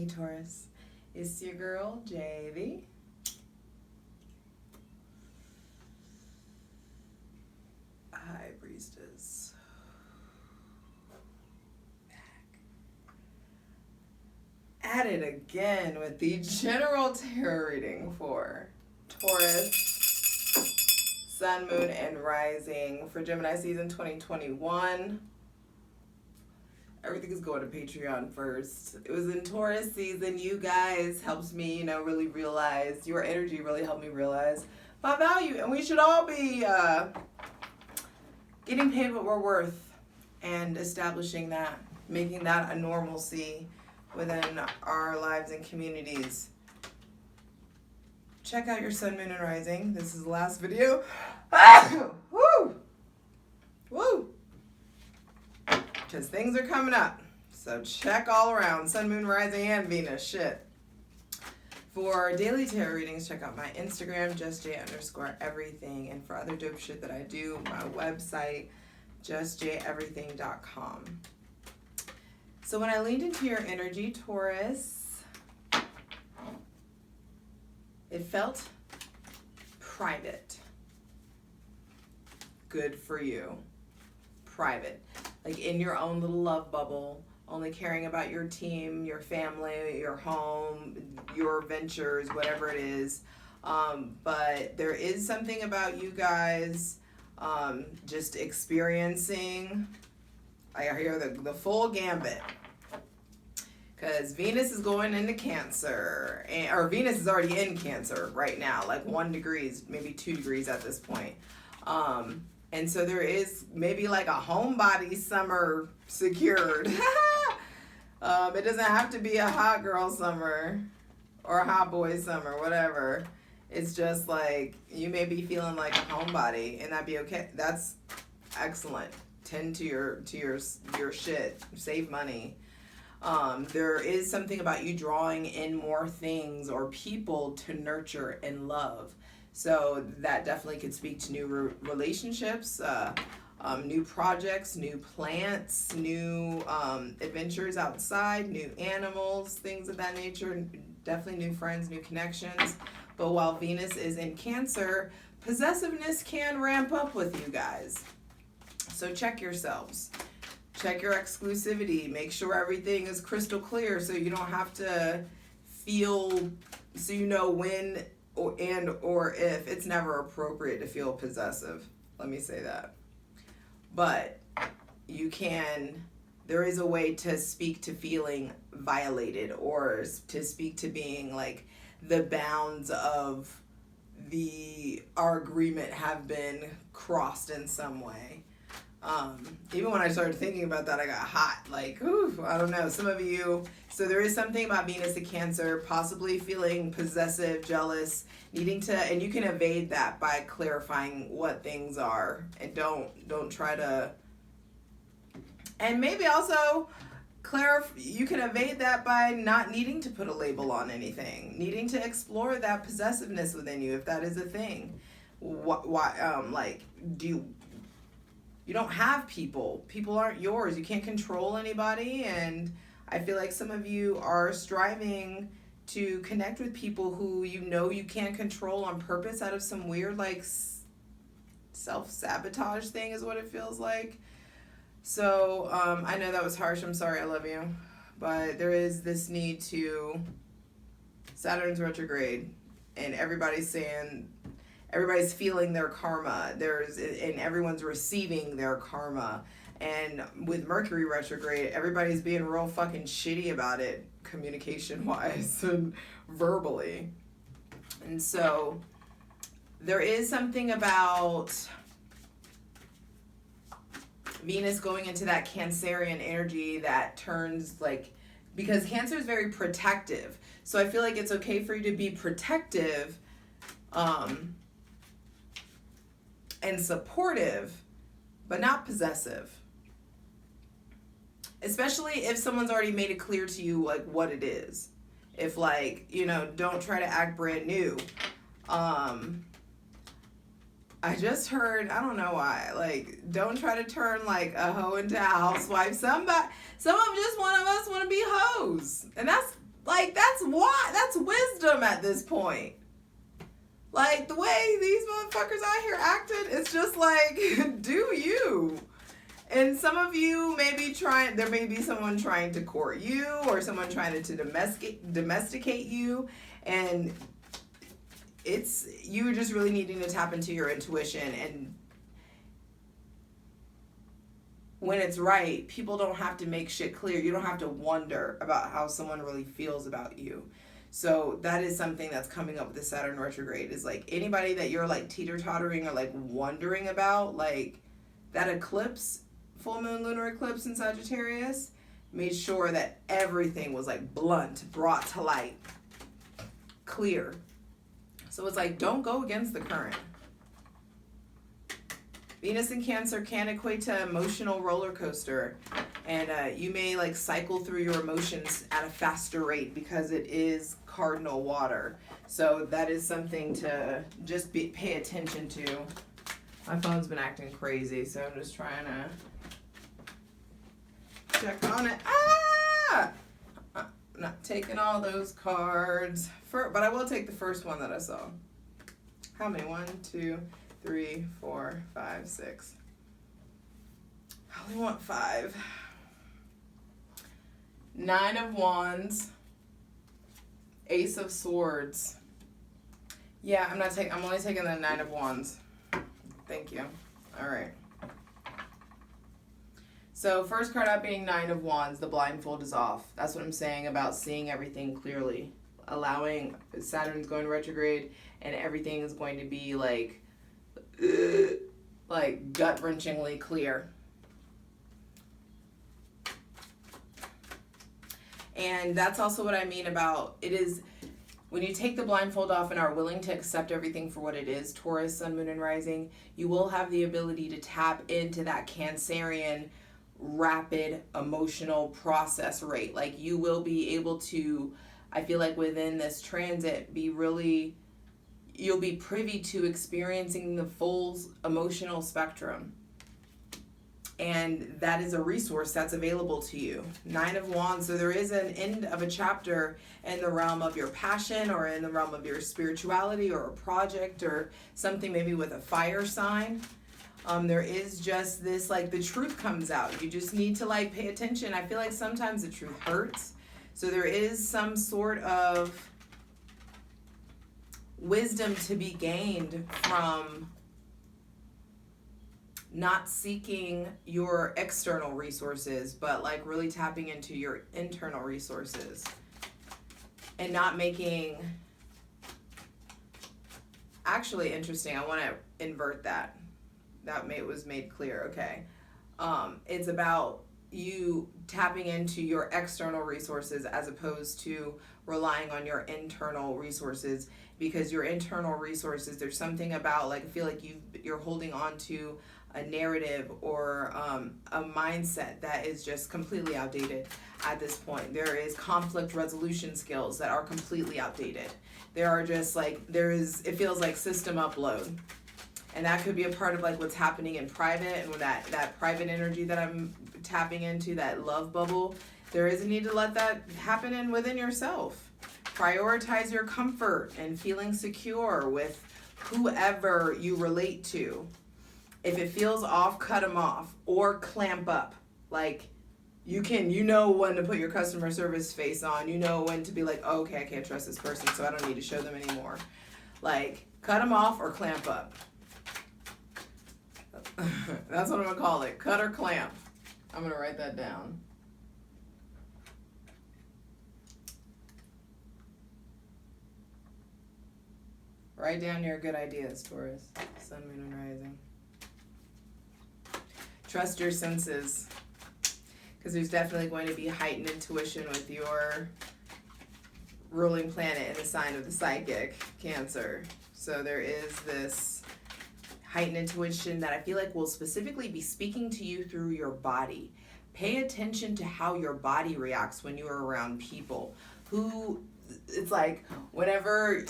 Taurus. It's your girl, JV. Hi, Breezes. Back. At it again with the general tarot reading for Taurus, Sun, Moon, and Rising for Gemini season 2021. Everything is going to Patreon first. It was in Taurus season. You guys helped me, really realize, your energy really helped me realize my value. And we should all be getting paid what we're worth and establishing that, making that a normalcy within our lives and communities. Check out your Sun, Moon, and Rising. This is the last video. Woo! Woo! Because things are coming up. So check all around. Sun, Moon, Rising, and Venus. Shit. For daily tarot readings, check out my Instagram, justj_everything. And for other dope shit that I do, my website, justjeverything.com. So when I leaned into your energy, Taurus, it felt private. Good for you. Private. Like in your own little love bubble, only caring about your team, your family, your home, your ventures, whatever it is. But there is something about you guys just experiencing, I hear the full gambit. Because Venus is going into Cancer, or Venus is already in Cancer right now, like 1 degree, maybe 2 degrees at this point. And so there is maybe like a homebody summer secured. It doesn't have to be a hot girl summer or a hot boy summer, whatever. It's just like you may be feeling like a homebody, and that'd be okay. That's excellent. Tend to your shit. Save money. There is something about you drawing in more things or people to nurture and love. So that definitely could speak to new relationships, new projects, new plants, new adventures outside, new animals, things of that nature. Definitely new friends, new connections. But while Venus is in Cancer, possessiveness can ramp up with you guys. So check yourselves. Check your exclusivity. Make sure everything is crystal clear so you don't have to feel, so you know when or if it's never appropriate to feel possessive. Let me say that. But there is a way to speak to feeling violated or to speak to being like the bounds of our agreement have been crossed in some way. Even when I started thinking about that, I got hot. Like, ooh, I don't know. Some of you, so there is something about Venus in Cancer, possibly feeling possessive, jealous, needing to, and you can evade that by clarifying what things are, and don't try to, and maybe also you can evade that by not needing to put a label on anything, needing to explore that possessiveness within you if that is a thing. You don't have people. People aren't yours. You can't control anybody. And I feel like some of you are striving to connect with people who you can't control on purpose out of some weird like self-sabotage thing is what it feels like. So I know that was harsh. I'm sorry. I love you. But there is this need to, Saturn's retrograde, and everybody's feeling their karma. And everyone's receiving their karma. And with Mercury retrograde, everybody's being real fucking shitty about it, communication-wise and verbally. And so there is something about Venus going into that Cancerian energy that turns like, because Cancer is very protective. So I feel like it's okay for you to be protective, and supportive, but not possessive. Especially if someone's already made it clear to you like what it is. If like, don't try to act brand new. I just heard, I don't know why, like, don't try to turn like a hoe into a housewife. Some of just one of us want to be hoes. And that's Like, that's wisdom at this point. Like, the way these motherfuckers out here acting, it's just like, do you? And some of you may be there may be someone trying to court you, or someone trying to domesticate you, and you're just really needing to tap into your intuition. And when it's right, people don't have to make shit clear. You don't have to wonder about how someone really feels about you. So that is something that's coming up with the Saturn retrograde, is like anybody that you're like teeter-tottering or like wondering about, like that eclipse, full moon lunar eclipse in Sagittarius, made sure that everything was like blunt, brought to light, clear. So it's like, don't go against the current. Venus in Cancer can equate to emotional roller coaster, and you may like cycle through your emotions at a faster rate because it is cardinal water. So that is something to just pay attention to. My phone's been acting crazy, so I'm just trying to check on it. I'm not taking all those cards, but I will take the first one that I saw. How many? 1, 2, 3, 4, 5, 6. I only want 5. 9 of Wands. Ace of Swords. Yeah, I'm only taking the 9 of Wands. Thank you. All right. So first card out being 9 of Wands, the blindfold is off. That's what I'm saying about seeing everything clearly. Allowing Saturn's going retrograde, and everything is going to be like gut-wrenchingly clear. And that's also what I mean about it is when you take the blindfold off and are willing to accept everything for what it is, Taurus, Sun, Moon, and Rising, you will have the ability to tap into that Cancerian rapid emotional process rate. Like, you will be able to, I feel like within this transit, you'll be privy to experiencing the full emotional spectrum. And that is a resource that's available to you. 9 of Wands, so there is an end of a chapter in the realm of your passion, or in the realm of your spirituality, or a project, or something maybe with a fire sign. There is just this, like, the truth comes out. You just need to, like, pay attention. I feel like sometimes the truth hurts. So there is some sort of wisdom to be gained from not seeking your external resources, but like really tapping into your internal resources and not making, actually interesting. I want to invert that. Was made clear. Okay. It's about you tapping into your external resources as opposed to relying on your internal resources, because your internal resources, there's something about, like, I feel like you're holding on to a narrative or a mindset that is just completely outdated at this point. There is conflict resolution skills that are completely outdated. There are just like, it feels like system upload. And that could be a part of like what's happening in private, and with that private energy that I'm tapping into, that love bubble. There is a need to let that happen within yourself. Prioritize your comfort and feeling secure with whoever you relate to. If it feels off, cut them off or clamp up. Like, you know when to put your customer service face on. You know when to be like, oh, okay, I can't trust this person, so I don't need to show them anymore. Like, cut them off or clamp up. That's what I'm going to call it. Cut or clamp. I'm going to write that down. Write down your good ideas, Taurus. Sun, Moon, and Rising. Trust your senses, because there's definitely going to be heightened intuition with your ruling planet in the sign of the psychic, Cancer. So there is this heightened intuition that I feel like will specifically be speaking to you through your body. Pay attention to how your body reacts when you are around people. It's like whenever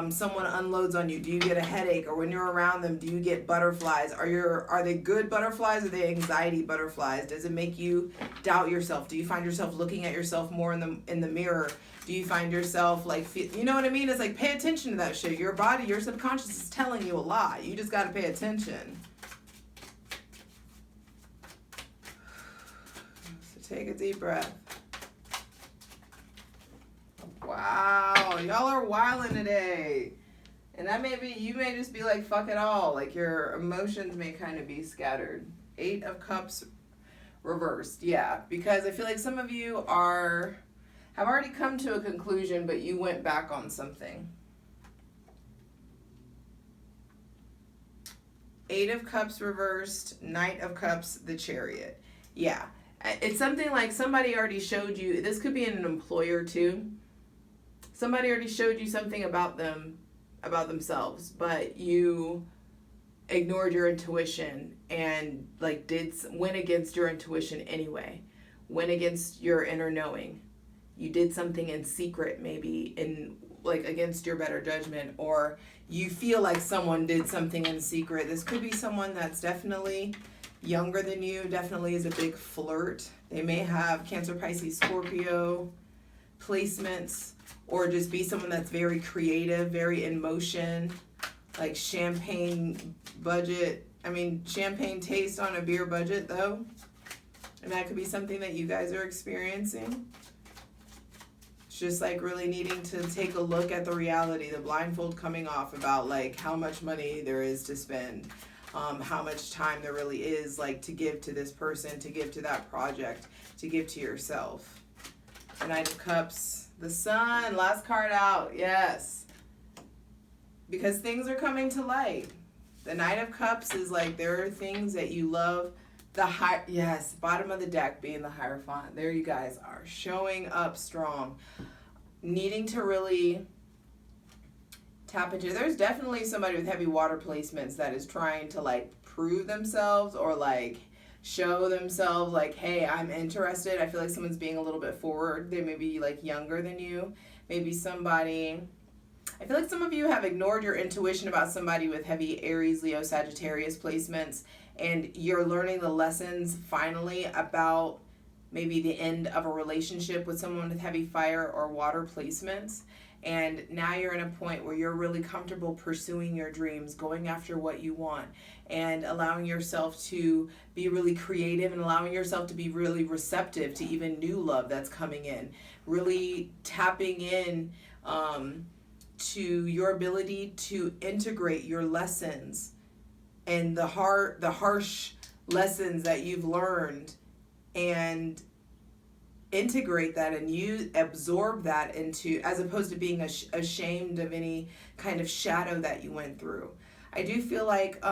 someone unloads on you, do you get a headache? Or when you're around them, do you get butterflies? Are they good butterflies? Or are they anxiety butterflies? Does it make you doubt yourself? Do you find yourself looking at yourself more in the mirror? Do you find yourself like, you know what I mean? It's like, pay attention to that shit. Your body, your subconscious is telling you a lot. You just got to pay attention. So take a deep breath. Wow, y'all are wilding today. And that you may just be like, fuck it all. Like your emotions may kind of be scattered. 8 of Cups reversed. Yeah, because I feel like some of you have already come to a conclusion, but you went back on something. 8 of Cups reversed, Knight of Cups, the Chariot. Yeah, it's something like somebody already showed you. This could be an employer too. Somebody already showed you something about themselves, but you ignored your intuition and like went against your intuition anyway. Went against your inner knowing. You did something in secret, maybe against your better judgment, or you feel like someone did something in secret. This could be someone that's definitely younger than you, definitely is a big flirt. They may have Cancer, Pisces, Scorpio placements, or just be someone that's very creative, very in motion, like champagne taste on a beer budget though. And that could be something that you guys are experiencing. Just like really needing to take a look at the reality, the blindfold coming off about like how much money there is to spend, how much time there really is like to give to this person, to give to that project, to give to yourself. The Knight of Cups, the Sun, last card out, yes. Because things are coming to light. The Knight of Cups is like there are things that you love. Yes, bottom of the deck being the Hierophant. There you guys are, showing up strong. Needing to really tap into. There's definitely somebody with heavy water placements that is trying to like prove themselves or like show themselves like, hey, I'm interested. I feel like someone's being a little bit forward. They may be like younger than you. Maybe somebody... I feel like some of you have ignored your intuition about somebody with heavy Aries, Leo, Sagittarius placements, and you're learning the lessons finally about maybe the end of a relationship with someone with heavy fire or water placements. And now you're in a point where you're really comfortable pursuing your dreams, going after what you want, and allowing yourself to be really creative and allowing yourself to be really receptive to even new love that's coming in. Really tapping in to your ability to integrate your lessons and the harsh lessons that you've learned, and integrate that and you absorb that into, as opposed to being ashamed of any kind of shadow that you went through. I do feel like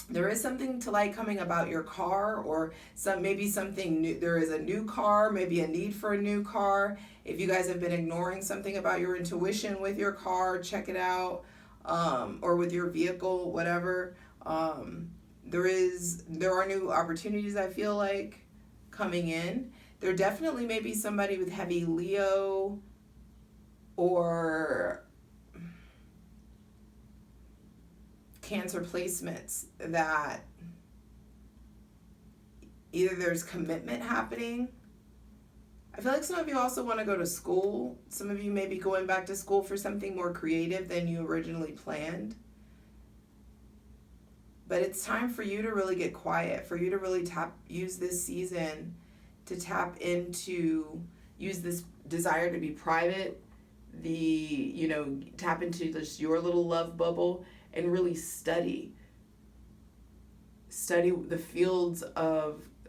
there is something to like coming about your car, or maybe something new. There is a new car, maybe a need for a new car. If you guys have been ignoring something about your intuition with your car, check it out, or with your vehicle, whatever. There are new opportunities, I feel like, coming in. There definitely may be somebody with heavy Leo or Cancer placements that either there's commitment happening. I feel like some of you also want to go to school. Some of you may be going back to school for something more creative than you originally planned. But it's time for you to really get quiet, for you to really use this season to tap into, use this desire to be private, tap into just your little love bubble and really study the fields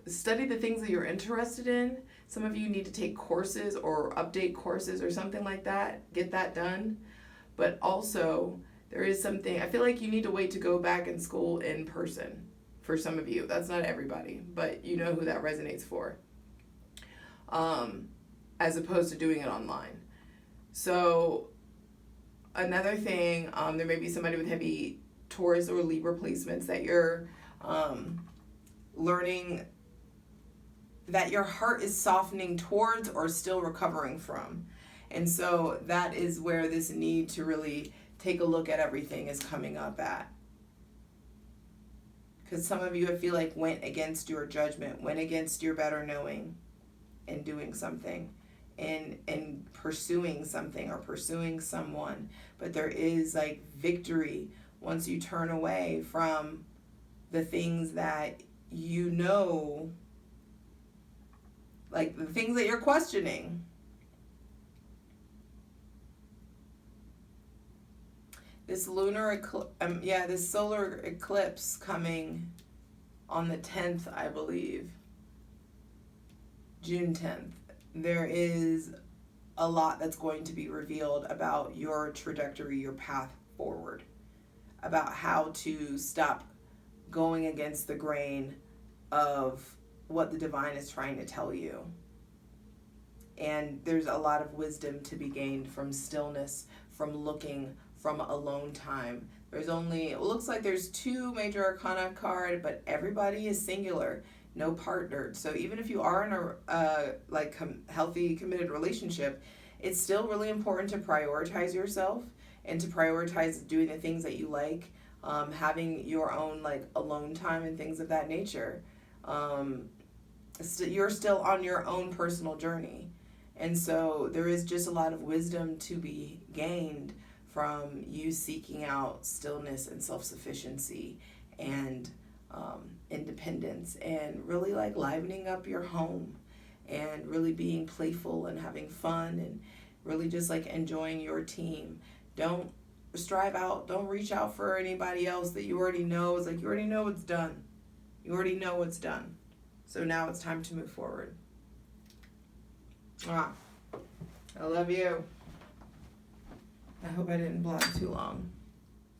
study the things that you're interested in. Some of you need to take courses or update courses or something like that, get that done. But also, there is something, I feel like you need to wait to go back in school in person for some of you. That's not everybody, but you know who that resonates for. As opposed to doing it online. So another thing, there may be somebody with heavy Taurus or Libra placements that you're learning that your heart is softening towards or still recovering from. And so that is where this need to really take a look at everything is coming up at. Because some of you, I feel like, went against your judgment, went against your better knowing in doing something and pursuing something or pursuing someone. But there is like victory once you turn away from the things that you know, like the things that you're questioning. This this solar eclipse coming on the 10th, I believe, June 10th. There is a lot that's going to be revealed about your trajectory, your path forward, about how to stop going against the grain of what the divine is trying to tell you. And there's a lot of wisdom to be gained from stillness, from looking, from alone time. It looks like there's 2 major arcana card, but everybody is singular, no partnered. So even if you are in a healthy, committed relationship, it's still really important to prioritize yourself and to prioritize doing the things that you like, having your own alone time and things of that nature. You're still on your own personal journey. And so there is just a lot of wisdom to be gained from you seeking out stillness and self-sufficiency and independence, and really livening up your home and really being playful and having fun and really just enjoying your team. Don't reach out for anybody else that you already know. It's you already know what's done. You already know what's done. So now it's time to move forward. I love you. I hope I didn't blog too long.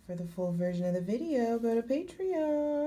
For the full version of the video, go to Patreon.